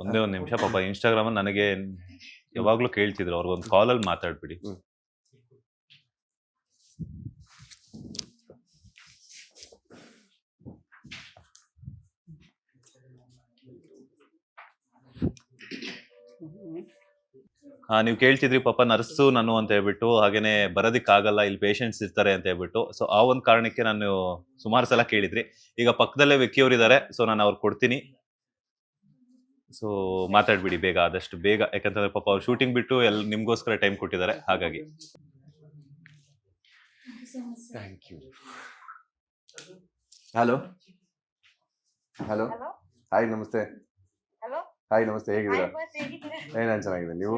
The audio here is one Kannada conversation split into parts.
ಒಂದೇ ಒಂದು ನಿಮಿಷ. ಪಾಪ ಇನ್ಸ್ಟಾಗ್ರಾಮ್ ನನಗೆ ಯಾವಾಗ್ಲೂ ಕೇಳ್ತಿದ್ರು, ಅವ್ರಿಗೊಂದು ಕಾಲಲ್ಲಿ ಮಾತಾಡ್ಬಿಡಿ. ನೀವು ಕೇಳ್ತಿದ್ರಿ ಪಾಪ ನರ್ಸು ನಾನು ಅಂತ ಹೇಳ್ಬಿಟ್ಟು, ಹಾಗೇನೆ ಬರೋದಿಕ್ಕಾಗಲ್ಲ, ಇಲ್ಲಿ ಪೇಷಂಟ್ಸ್ ಇರ್ತಾರೆ ಅಂತ ಹೇಳ್ಬಿಟ್ಟು. ಸೊ ಆ ಒಂದು ಕಾರಣಕ್ಕೆ ನಾನು ಸುಮಾರು ಸಲ ಕೇಳಿದ್ರಿ. ಈಗ ಪಕ್ಕದಲ್ಲೇ ವಿಕ್ಕಿಯವ್ರು ಇದ್ದಾರೆ, ಸೊ ನಾನು ಅವ್ರಿಗೆ ಕೊಡ್ತೀನಿ. ಸೊ ಮಾತಾಡ್ಬಿಡಿ ಬೇಗ, ಆದಷ್ಟು ಬೇಗ, ಯಾಕಂತಂದ್ರೆ ಪಾಪ ಅವ್ರು ಶೂಟಿಂಗ್ ಬಿಟ್ಟು ನಿಮ್ಗೋಸ್ಕರ ಟೈಮ್ ಕೊಟ್ಟಿದ್ದಾರೆ, ಹಾಗಾಗಿ. Thank you. Hello hello, hi ನಮಸ್ತೆ. ಹಾಯ್ ನಮಸ್ತೆ, ಹೇಗಿದ್ದೀರಾ? ನಾನು ಚೆನ್ನಾಗಿದೆ, ನೀವು?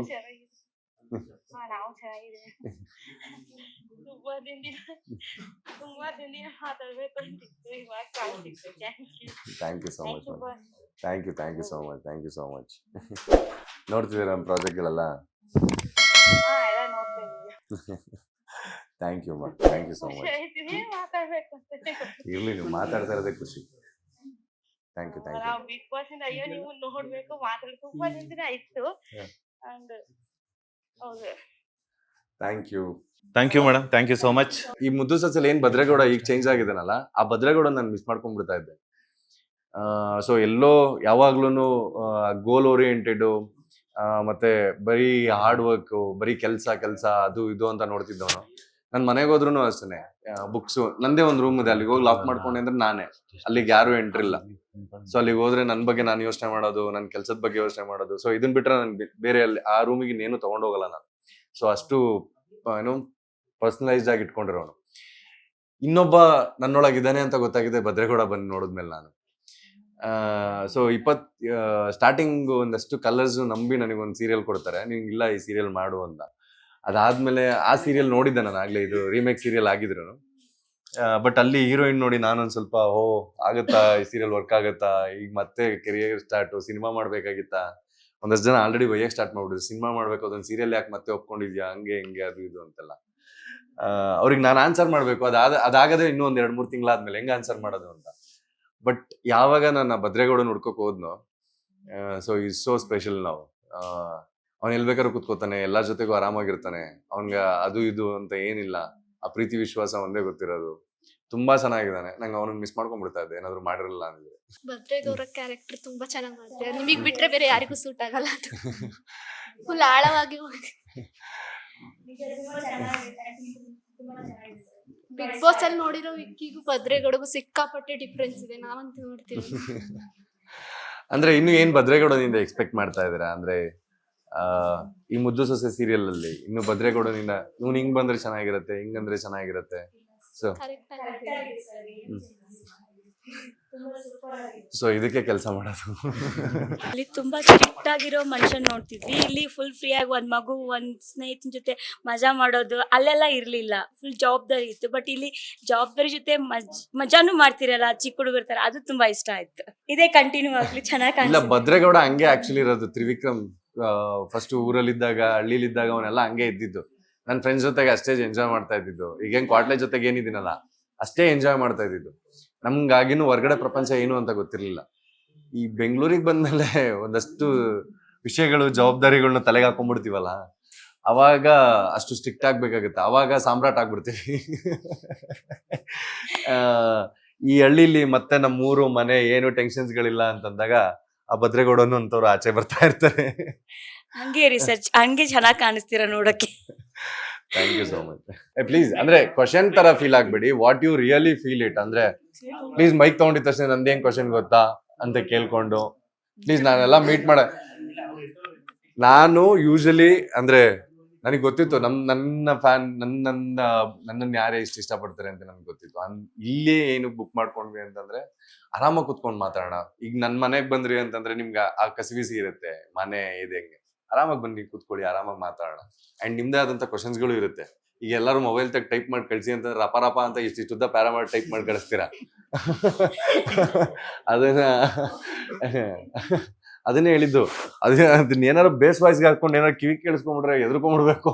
Thank you so much. Thank you so much, thank you so much. ನೋಡ್ತಿದ್ದೀರಾ ನಮ್ಮ ಪ್ರಾಜೆಕ್ಟ್ಗಳೆಲ್ಲ? ಥ್ಯಾಂಕ್ ಯು ಮಾ, ಥ್ಯಾಂಕ್ ಯು ಸೋ ಮಚ್. ಇರ್ಲಿ, ನೀವು ಮಾತಾಡ್ತಾ ಇರೋದೇ ಖುಷಿ. Thank you. ಬಿಗ್ ಬಾಸ್ ಇಂದ ಅಯ್ಯೋ ನೀವು ನೋಡ್ಬೇಕು ಮಾತಾಡಿ ತುಂಬಾ ದಿನ ಆಯ್ತು. ಅಂಡ್ ಹೌದು, thank you. Thank you madam, thank you so much. ಈ ಮುದ್ದು ಸಸಲ್ ಏನ್ ಭದ್ರೇಗೌಡ ಈಗ ಚೇಂಜ್ ಆಗಿದ್ದಾನಲ್ಲ, ಆ ಭದ್ರೇಗೌಡ ನಾನು ಮಿಸ್ ಮಾಡ್ಕೊಂಡ್ಬಿಡ್ತಾ ಇದ್ದೆ. ಸೊ ಎಲ್ಲೋ ಯಾವಾಗ್ಲೂ ಗೋಲ್ ಓರಿಯೆಂಟೆಡ್, ಮತ್ತೆ ಬರೀ ಹಾರ್ಡ್ ವರ್ಕ್, ಬರೀ ಕೆಲಸ ಅದು ಇದು ಅಂತ ನೋಡ್ತಿದ್ದವನು. ನನ್ ಮನೆಗೆ ಹೋದ್ರು ಅಷ್ಟೇನೆ, ಬುಕ್ಸ್ ನಂದೇ ಒಂದು ರೂಮ್ ಇದೆ, ಅಲ್ಲಿಗೆ ಹೋಗಿ ಲಾಕ್ ಮಾಡ್ಕೊಂಡೆ ಅಂದ್ರೆ ನಾನೇ, ಅಲ್ಲಿಗೆ ಯಾರು ಎಂಟ್ರಿ ಇಲ್ಲ. ಸೊ ಅಲ್ಲಿಗೆ ಹೋದ್ರೆ ನನ್ ಬಗ್ಗೆ ನಾನು ಯೋಚನೆ ಮಾಡೋದು, ನನ್ನ ಕೆಲ್ಸದ ಬಗ್ಗೆ ಯೋಚನೆ ಮಾಡೋದು. ಸೊ ಇದನ್ ಬಿಟ್ರೆ ನನ್ ಬೇರೆ ಅಲ್ಲಿ ಆ ರೂಮಿಗೆ ಇನ್ನೇನು ತಗೊಂಡೋಗಲ್ಲ ನಾನು. ಸೊ ಅಷ್ಟು ಏನು ಪರ್ಸನಲೈಸ್ಡ್ ಆಗಿ ಇಟ್ಕೊಂಡಿರೋನು. ಇನ್ನೊಬ್ಬ ನನ್ನೊಳಗಿದ್ದಾನೆ ಅಂತ ಗೊತ್ತಾಗಿದೆ ಭದ್ರೇಗೌಡ ಬಂದು ನೋಡಿದ್ಮೇಲೆ ನಾನು. ಸೊ ಸ್ಟಾರ್ಟಿಂಗ್ ಒಂದಷ್ಟು ಕಲರ್ಸ್ ನಂಬಿ ನನಗೊಂದು ಸೀರಿಯಲ್ ಕೊಡ್ತಾರೆ, ನೀನ್ ಇಲ್ಲ ಈ ಸೀರಿಯಲ್ ಮಾಡು ಅಂತ. ಅದಾದ್ಮೇಲೆ ಆ ಸೀರಿಯಲ್ ನೋಡಿದ್ದೆ ನಾನು ಆಗ್ಲೇ, ಇದು ರೀಮೇಕ್ ಸೀರಿಯಲ್ ಆಗಿದ್ರು. ಬಟ್ ಅಲ್ಲಿ ಹೀರೋಯಿನ್ ನೋಡಿ ನಾನೊಂದ್ ಸ್ವಲ್ಪ ಆಗುತ್ತಾ ಈ ಸೀರಿಯಲ್ ವರ್ಕ್ ಆಗುತ್ತಾ, ಈಗ ಮತ್ತೆ ಕೆರಿಯರ್ ಸ್ಟಾರ್ಟ್, ಸಿನಿಮಾ ಮಾಡ್ಬೇಕಾಗಿತ್ತಾ. ಒಂದಷ್ಟು ಜನ ಆಲ್ರೆಡಿ ಬೈಯಕ್ ಸ್ಟಾರ್ಟ್ ಮಾಡ್ಬಿಟ್ಟಿದ್ರು, ಸಿನಿಮಾ ಮಾಡ್ಬೇಕು, ಅದೊಂದು ಸೀರಿಯಲ್ ಯಾಕೆ ಮತ್ತೆ ಒಪ್ಕೊಂಡಿದ್ಯಾ, ಹಂಗೆ ಹಿಂಗೆ ಅದು ಇದು ಅಂತೆಲ್ಲ. ಅವ್ರಿಗೆ ನಾನು ಆನ್ಸರ್ ಮಾಡ್ಬೇಕು, ಅದಾಗದೆ ಇನ್ನೂ ಒಂದ್ 2-3 ತಿಂಗಳಾದ್ಮೇಲೆ ಹೆಂಗ್ ಆನ್ಸರ್ ಮಾಡೋದು ಅಂತ. ಬಟ್ ಯಾವಾಗ ನಾನು ಭದ್ರೇಗೌಡನ ಹುಡ್ಕೋಕ್ ಹೋದ್ನೋ, ಸೊ ಈಸ್ ಸೋ ಸ್ಪೆಷಲ್. ನಾವು ಅವ್ನು ಎಲ್ ಬೇಕಾದ್ರೂ ಕುತ್ಕೋತಾನೆ, ಎಲ್ಲಾರ ಜೊತೆಗೂ ಆರಾಮಾಗಿರ್ತಾನೆ, ಅವ್ನ್ಗ ಅದು ಇದು ಅಂತ ಏನಿಲ್ಲ, ಆ ಪ್ರೀತಿ ವಿಶ್ವಾಸ ಒಂದೇ ಗೊತ್ತಿರೋದು. ತುಂಬಾ ಚೆನ್ನಾಗಿದ್ದಾನೆ. ನಂಗೆ ಅವನನ್ನ ಮಿಸ್ ಮಾಡ್ಕೊಂಡ್ಬಿಡ್ತಾ ಇದ್ದೆ ಏನಾದ್ರು ಮಾಡಿರಲಿಲ್ಲ ಅಂದ್ರೆ. ಭದ್ರೇಗೌಡ ಕ್ಯಾರೆಕ್ಟರ್ ತುಂಬಾ ಚೆನ್ನಾಗಿ ಮಾಡ್ತಾರೆ, ನಿಮಗೆ ಬಿಟ್ರೆ ಬೇರೆ ಯಾರಿಗೂ ಸೂಟ್ ಆಗಲ್ಲ. ಅದು ಫುಲ್ ಆಳವಾಗಿ ಬಿಗ್ ಬಾಸ್ ಅಲ್ಲಿ ನೋಡಿರೋ ವಿಕ್ಕಿಗೂ ಭದ್ರೇಗೌಡಗೂ ಸಿಕ್ಕಾಪಟ್ಟೆ ಡಿಫ್ರೆನ್ಸ್ ಇದೆ, ನಾವಂತ ನೋಡ್ತೀವಿ. ಅಂದ್ರೆ ಇನ್ನು ಏನ್ ಭದ್ರೇಗೌಡನಿಂದ ಎಕ್ಸ್ಪೆಕ್ಟ್ ಮಾಡ್ತಾ ಇದೀರಾ? ಅಂದ್ರೆ ಈ ಮುದ್ದು ಸೊಸೆ ಸೀರಿಯಲ್ ಅಲ್ಲಿ ಇನ್ನು ಭದ್ರೇಗೌಡನಿಂದ ಇವ್ನು ಹಿಂಗ್ ಬಂದ್ರೆ ಚೆನ್ನಾಗಿರತ್ತೆ, ಹಿಂಗಂದ್ರೆ ಚೆನ್ನಾಗಿರತ್ತೆ. ಸೊ ಇದಕ್ಕೆ ಕೆಲಸ ಮಾಡೋದು. ಅಲ್ಲಿ ತುಂಬಾ ಸ್ಟ್ರಿಕ್ಟ್ ಆಗಿರೋ ಮನುಷ್ಯನ್ ನೋಡ್ತಿದ್ವಿ, ಇಲ್ಲಿ ಫುಲ್ ಫ್ರೀ ಆಗಿ ಒಂದ್ ಮಗು ಒಂದ್ ಸ್ನೇಹಿತನ ಜೊತೆ ಮಜಾ ಮಾಡೋದು ಅಲ್ಲೆಲ್ಲ ಇರ್ಲಿಲ್ಲ, ಫುಲ್ ಜವಾಬ್ದಾರಿ ಇತ್ತು. ಬಟ್ ಇಲ್ಲಿ ಜವಾಬ್ದಾರಿ ಜೊತೆ ಮಜಾನು ಮಾಡ್ತಿರಲ್ಲ ಚಿಕ್ಕ ಹುಡುಗರ ತರ, ಅದು ತುಂಬಾ ಇಷ್ಟ ಆಯ್ತು. ಇದೇ ಕಂಟಿನ್ಯೂ ಆಗ್ಲಿ, ಚೆನ್ನಾಗಿ ಇಲ್ಲ ಭದ್ರೇಗೌಡ ಹಂಗೆ ಆಕ್ಚುಲಿ ಇರೋದು. ತ್ರಿವಿಕ್ರಮ್ ಫಸ್ಟ್ ಊರಲ್ಲಿದ್ದಾಗ ಹಳ್ಳಿಲಿದ್ದಾಗ ಅವನೆಲ್ಲ ಹಂಗೆ ಇದ್ದಿದ್ದು. ನನ್ನ ಫ್ರೆಂಡ್ಸ್ ಜೊತೆಗೆ ಅಷ್ಟೇ ಎಂಜಾಯ್ ಮಾಡ್ತಾ ಇದ್ದಿದ್ದು. ಈಗೇನ್ ಕ್ವಾಟ್ಲೆ ಜೊತೆಗೆ ಏನಿದ್ದೀನಲ್ಲ ಅಷ್ಟೇ ಎಂಜಾಯ್ ಮಾಡ್ತಾ ಇದ್ದಿದ್ದು. ನಮ್ಗಾಗಿನೂ ಹೊರಗಡೆ ಪ್ರಪಂಚ ಏನು ಅಂತ ಗೊತ್ತಿರ್ಲಿಲ್ಲ. ಈ ಬೆಂಗಳೂರಿಗೆ ಬಂದ್ಮೇಲೆ ಒಂದಷ್ಟು ವಿಷಯಗಳು ಜವಾಬ್ದಾರಿಗಳನ್ನ ತಲೆಗೆ ಹಾಕೊಂಡ್ಬಿಡ್ತೀವಲ್ಲ, ಅವಾಗ ಅಷ್ಟು ಸ್ಟ್ರಿಕ್ಟ್ ಆಗ್ಬೇಕಾಗುತ್ತೆ, ಅವಾಗ ಸಾಮ್ರಾಟ್ ಆಗ್ಬಿಡ್ತೀವಿ. ಈ ಹಳ್ಳಿಲಿ ಮತ್ತೆ ನಮ್ಮೂರು ಮನೆ ಏನು ಟೆನ್ಷನ್ಸ್ಗಳಿಲ್ಲ ಅಂತಂದಾಗ ಆ ಭದ್ರೇಗೌಡನು ಅಂತವ್ರು ಆಚೆ ಬರ್ತಾ ಇರ್ತಾರೆ. ಹಂಗೆ ರಿಸರ್ಚ್ ಹಂಗೆ ಚೆನ್ನಾಗಿ ಕಾಣಿಸ್ತೀರ ನೋಡಕ್ಕೆ. Thank you so much. Please ಅಂದ್ರೆ ಕ್ವಶನ್ ತರ ಫೀಲ್ ಆಗ್ಬೇಡಿ, what you really feel it. ಅಂದ್ರೆ ಪ್ಲೀಸ್ ಮೈಕ್ ತಗೊಂಡಿದ ತಕ್ಷಣ ನಂದೇನ್ ಕ್ವಶನ್ ಗೊತ್ತಾ ಅಂತ ಕೇಳ್ಕೊಂಡು ಪ್ಲೀಸ್ ನಾನೆಲ್ಲ ಮೀಟ್ ನಾನು ಯೂಶಲಿ ಅಂದ್ರೆ ನನಗೆ ಗೊತ್ತಿತ್ತು ನನ್ನ ಫ್ಯಾನ್ ನನ್ನನ್ನು ಯಾರೇ ಇಷ್ಟಪಡ್ತಾರೆ ಅಂತ ನನ್ಗೆ ಗೊತ್ತಿತ್ತು. ಇಲ್ಲಿ ಏನು ಬುಕ್ ಮಾಡ್ಕೊಂಡ್ವಿ ಅಂತಂದ್ರೆ ಆರಾಮಾಗಿ ಕುತ್ಕೊಂಡು ಮಾತಾಡೋಣ. ಈಗ ನನ್ ಮನೆಗ್ ಬಂದ್ರಿ ಅಂತಂದ್ರೆ ನಿಮ್ಗೆ ಆ ಕಸಿವಿಸಿ ಇರುತ್ತೆ, ಮನೆ ಇದೆ, ಆರಾಮಾಗಿ ಬನ್ನಿ ಕೂತ್ಕೊಳ್ಳಿ, ಆರಾಮಾಗಿ ಮಾತಾಡೋಣ. ಅಂಡ್ ನಿಮ್ದೇ ಆದಂತ ಕ್ವಶನ್ಸ್ಗಳು ಇರುತ್ತೆ. ಈಗ ಎಲ್ಲರೂ ಮೊಬೈಲ್ ತಗ ಟೈಪ್ ಮಾಡಿ ಕಳ್ಸಿ ಅಂತಂದ್ರೆ ರಪ ಅಂತ ಇಷ್ಟುದ್ದ ಪ್ಯಾರಾ ಮಾಡಿ ಟೈಪ್ ಮಾಡಿ ಕಳಿಸ್ತೀರಾ. ಅದನ್ನೇ ಹೇಳಿದ್ದು. ಅದನ್ನ ಏನಾರು ಬೇಸ್ ವಾಯ್ಸ್ಗೆ ಹಾಕೊಂಡು ಏನಾರು ಕಿವಿ ಕೇಳಿಸ್ಕೊಂಡ್ಬಿಟ್ರೆ ಎದ್ರುಕೊಂಡ್ಬಿಡ್ಬೇಕು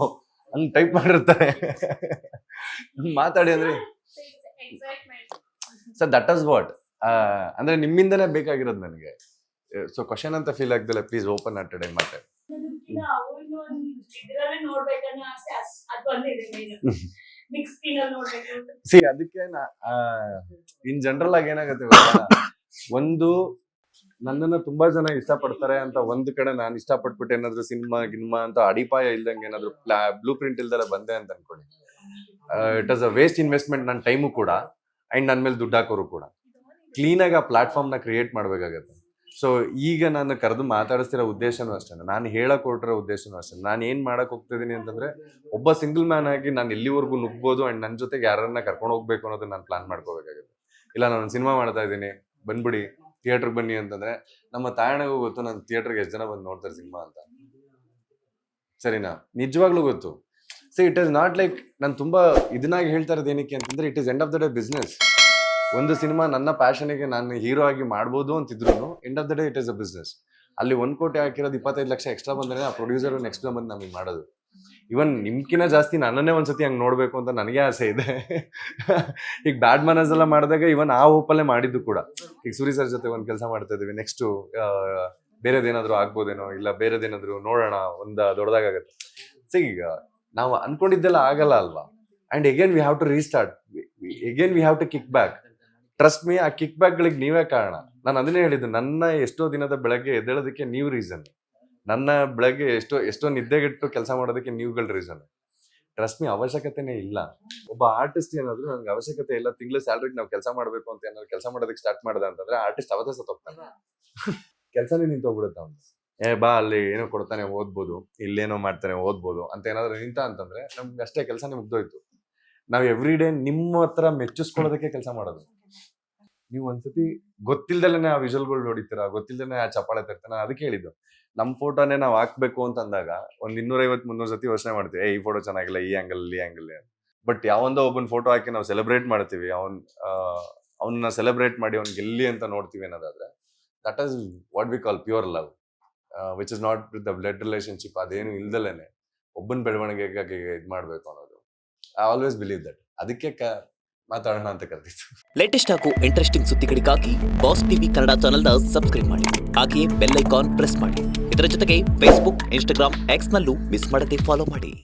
ಹಂಗ್ ಟೈಪ್ ಮಾಡಿರ್ತಾರೆ. ಮಾತಾಡಿ ಅಂದ್ರೆ ಸರ್ ದಟ್ ಇಸ್ ವಾಟ್. ಅಂದ್ರೆ ನಿಮ್ಮಿಂದನೇ ಬೇಕಾಗಿರೋದು ನನಗೆ. ಸೊ ಕ್ವಶನ್ ಅಂತ ಫೀಲ್ ಆಗ್ದಿಲ್ಲ, ಪ್ಲೀಸ್ ಓಪನ್ ಹಾರ್ಟೆಡ್ ಆಗಿ ಮಾತಾಡಿ. ನೋಡ್ಬೇಕನ್ನೋ ಆಸೆ ಅದು ಒಂದಿದೆ ಬಿಗ್ ಸ್ಕ್ರೀನ್ ಅಲ್ಲಿ ನೋಡ್ಬೇಕು. ಸಿ ಅದಕ್ಕೆ ಇನ್ ಜನರಲ್ ಆಗಿ ಏನಾಗುತ್ತೆ ಗೊತ್ತಾ, ಒಂದು ನನ್ನನ್ನ ತುಂಬಾ ಜನ ಇಷ್ಟಪಡ್ತಾರೆ ಅಂತ ಒಂದ್ ಕಡೆ ನಾನು ಇಷ್ಟಪಟ್ಬಿಟ್ಟು ಏನಾದ್ರು ಗಿನ್ಮಾ ಅಂತ ಅಡಿಪಾಯ ಇಲ್ದಂಗೆ ಏನಾದ್ರು ಬ್ಲೂ ಪ್ರಿಂಟ್ ಇಲ್ದಲ್ಲ ಬಂದೆ ಅಂತ ಅನ್ಕೊಳ್ಳಿ, it is a waste investment, ನನ್ನ ಟೈಮು ಕೂಡ ಅಂಡ್ ನನ್ನ ಮೇಲೆ ದುಡ್ಡು ಹಾಕೋರು ಕೂಡ. ಕ್ಲೀನ್ ಆಗಿ ಆ ಪ್ಲಾಟ್ಫಾರ್ಮ್ ನ ಕ್ರಿಯೇಟ್ ಮಾಡ್ಬೇಕಾಗತ್ತೆ. ಸೊ ಈಗ ನಾನು ಕರೆದು ಮಾತಾಡಿಸ್ತಿರೋ ಉದ್ದೇಶನೂ ಅಷ್ಟೇ, ನಾನು ಹೇಳಕ್ ಹೊರಟಿರೋ ಉದ್ದೇಶನೂ ಅಷ್ಟೇ. ನಾನು ಏನ್ ಮಾಡಕ್ ಹೋಗ್ತಿದ್ದೀನಿ ಅಂತಂದ್ರೆ, ಒಬ್ಬ ಸಿಂಗಲ್ ಮ್ಯಾನ್ ಆಗಿ ನಾನು ಎಲ್ಲಿವರೆಗೂ ನುಗ್ಬೋದು ಅಂಡ್ ನನ್ನ ಜೊತೆಗೆ ಯಾರನ್ನ ಕರ್ಕೊಂಡು ಹೋಗ್ಬೇಕು ಅನ್ನೋದನ್ನ ನಾನು ಪ್ಲಾನ್ ಮಾಡ್ಕೋಬೇಕಾಗುತ್ತೆ. ಇಲ್ಲ ನಾನು ಸಿನಿಮಾ ಮಾಡ್ತಾ ಇದ್ದೀನಿ, ಬಂದ್ಬಿಡಿ ಥಿಯೇಟರ್ಗೆ ಬನ್ನಿ ಅಂತಂದ್ರೆ, ನಮ್ಮ ತಾಯಣಗೂ ಗೊತ್ತು ನಾನು ಥಿಯೇಟರ್ಗೆ ಎಷ್ಟು ಜನ ಬಂದು ನೋಡ್ತಾರೆ ಸಿನಿಮಾ ಅಂತ, ಸರಿನಾ? ನಿಜವಾಗ್ಲೂ ಗೊತ್ತು. So it is not like ನಾನು ತುಂಬಾ ಇದನ್ನಾಗಿ ಹೇಳ್ತಾ ಇರೋದು ಏನಕ್ಕೆ ಅಂತಂದ್ರೆ, it is end of the day business. ಒಂದು ಸಿನಿಮಾ ನನ್ನ ಪ್ಯಾಷನ್ಗೆ ನಾನು ಹೀರೋ ಆಗಿ ಮಾಡ್ಬೋದು ಅಂತಿದ್ರು, end of the day it is a business. ಅಲ್ಲಿ 1 ಕೋಟಿ ಹಾಕಿರೋದು 25 ಲಕ್ಷ ಎಕ್ಸ್ಟ್ರಾ ಬಂದ್ರೆ ಆ ಪ್ರೊಡ್ಯೂಸರ್ ನೆಕ್ಸ್ಟ್ ಬಂದು ನಮಗೆ ಮಾಡೋದು. ಇವನ್ ನಿಮ್ಕಿನ ಜಾಸ್ತಿ ನನ್ನನ್ನೇ ಒಂದ್ಸತಿ ಹಂಗೆ ನೋಡ್ಬೇಕು ಅಂತ ನನಗೆ ಆಸೆ ಇದೆ. ಈಗ ಬ್ಯಾಡ್ ಮನಸ್ ಎಲ್ಲ ಮಾಡಿದಾಗ ಇವನ್ ಆ ಹೋಪಲ್ಲೇ ಮಾಡಿದ್ದು ಕೂಡ. ಈಗ ಸೂರಿ ಸರ್ ಜೊತೆ ಒಂದ್ ಕೆಲಸ ಮಾಡ್ತಾ ಇದೀವಿ, ನೆಕ್ಸ್ಟ್ ಬೇರೆದೇನಾದ್ರು ಆಗ್ಬೋದೇನೋ, ಇಲ್ಲ ಬೇರೆದೇನಾದ್ರು ನೋಡೋಣ, ಒಂದ ದೊಡ್ಡದಾಗತ್ತೆ. ಸೊ ಈಗ ನಾವು ಅನ್ಕೊಂಡಿದ್ದೆಲ್ಲ ಆಗಲ್ಲ ಅಲ್ವಾ? And again we have to restart, again we have to kick back. Trust me, ಆ ಕಿಕ್ ಬ್ಯಾಕ್ಗಳಿಗೆ ನೀವೇ ಕಾರಣ. ನಾನು ಅದನ್ನೇ ಹೇಳಿದ್ದು, ನನ್ನ ಎಷ್ಟೋ ದಿನದ ಬೆಳಗ್ಗೆ ಎದ್ದೇಳೋದಕ್ಕೆ ನೀವು ರೀಸನ್, ನನ್ನ ಬೆಳಗ್ಗೆ ಎಷ್ಟೋ ನಿದ್ದೆಗೆಟ್ಟು ಕೆಲಸ ಮಾಡೋದಕ್ಕೆ ನೀವುಗಳ ರೀಸನ್. ಟ್ರಸ್ಟ್ ಮೀ, ಅವಶ್ಯಕತೆನೇ ಇಲ್ಲ. ಒಬ್ಬ ಆರ್ಟಿಸ್ಟ್ ಏನಾದ್ರು ನನಗೆ ಅವಶ್ಯಕತೆ ಇಲ್ಲ, ತಿಂಗಳ ಸ್ಯಾಲ್ರಿಗೆ ನಾವು ಕೆಲಸ ಮಾಡಬೇಕು ಅಂತ ಏನಾದ್ರು ಕೆಲಸ ಮಾಡೋದಕ್ಕೆ ಸ್ಟಾರ್ಟ್ ಮಾಡ್ದ ಅಂತಂದ್ರೆ ಆರ್ಟಿಸ್ಟ್ ಅವತ್ತೇ ಸತ್ತೋಗ್ತಾನೆ, ಕೆಲಸನೇ ನಿಂತೋಗ್ಬಿಡುತ್ತೆ ಅವ್ನು. ಬಾ ಅಲ್ಲಿ ಏನೋ ಕೊಡ್ತಾನೆ ಓದ್ಬೋದು, ಇಲ್ಲೇನೋ ಮಾಡ್ತಾನೆ ಓದ್ಬೋದು ಅಂತ ಏನಾದ್ರು ನಿಂತ ಅಂತಂದ್ರೆ ನಮ್ಗೆ ಅಷ್ಟೇ ಕೆಲಸನೇ ಮುಗ್ದೋಯ್ತು. ನಾವು ಎವ್ರಿ ಡೇ ನಿಮ್ಮ ಹತ್ರ ಮೆಚ್ಚಿಸ್ಕೊಳ್ಳೋದಕ್ಕೆ ಕೆಲಸ ಮಾಡೋದು. ನೀವು ಒಂದ್ಸತಿ ಗೊತ್ತಿಲ್ದಲೇ ಆ ವಿಜುವಲ್ಗಳು ನೋಡಿತೀರಾ, ಗೊತ್ತಿಲ್ದೇ ಆ ಚಪ್ಪಾಳೆ ತರ್ತಾನೆ. ಅದಕ್ಕೆ ಹೇಳಿದ್ದು, ನಮ್ಮ ಫೋಟೋನೇ ನಾವು ಹಾಕ್ಬೇಕು ಅಂತಂದಾಗ ಒಂದ್ 250-300 ಸತಿ ಯೋಚನೆ ಮಾಡ್ತೀವಿ, ಈ ಫೋಟೋ ಚೆನ್ನಾಗಿಲ್ಲ, ಈ ಆಂಗಲ್ ಈ ಆಂಗಲ್. ಬಟ್ ಯಾವೊಂದೋ ಒಬ್ಬನ ಫೋಟೋ ಹಾಕಿ ನಾವು ಸೆಲೆಬ್ರೇಟ್ ಮಾಡ್ತೀವಿ, ಅವನ್ನ ಸೆಲೆಬ್ರೇಟ್ ಮಾಡಿ ಅವ್ನ್ ಗೆಲ್ಲಿ ಅಂತ ನೋಡ್ತೀವಿ ಅನ್ನೋದಾದ್ರೆ, that is what we call pure love, which is not with the blood relationship. ಅದೇನು ಇಲ್ದಲೇನೆ ಒಬ್ಬನ ಬೆಳವಣಿಗೆಗಾಗಿ ಇದ್ ಮಾಡ್ಬೇಕು ಅನ್ನೋದು. I always believe that. ಅದಕ್ಕೆ ಮಾತಾಡೋಣ ಅಂತ ಕರೆದಿತ್ತು. ಲೇಟೆಸ್ಟ್ ಹಾಗೂ ಇಂಟ್ರೆಸ್ಟಿಂಗ್ ಸುದ್ದಿಗಳಿಗಾಗಿ ಬಾಸ್ ಟಿವಿ ಕನ್ನಡ ಚಾನೆಲ್ನ ಸಬ್ಸ್ಕ್ರೈಬ್ ಮಾಡಿ, ಹಾಗೆಯೇ ಬೆಲ್ ಐಕಾನ್ ಪ್ರೆಸ್ ಮಾಡಿ. ಇದರ ಜೊತೆಗೆ ಫೇಸ್ಬುಕ್, ಇನ್ಸ್ಟಾಗ್ರಾಮ್, ಎಕ್ಸ್ ನಲ್ಲೂ ಮಿಸ್ ಮಾಡದೆ ಫಾಲೋ ಮಾಡಿ.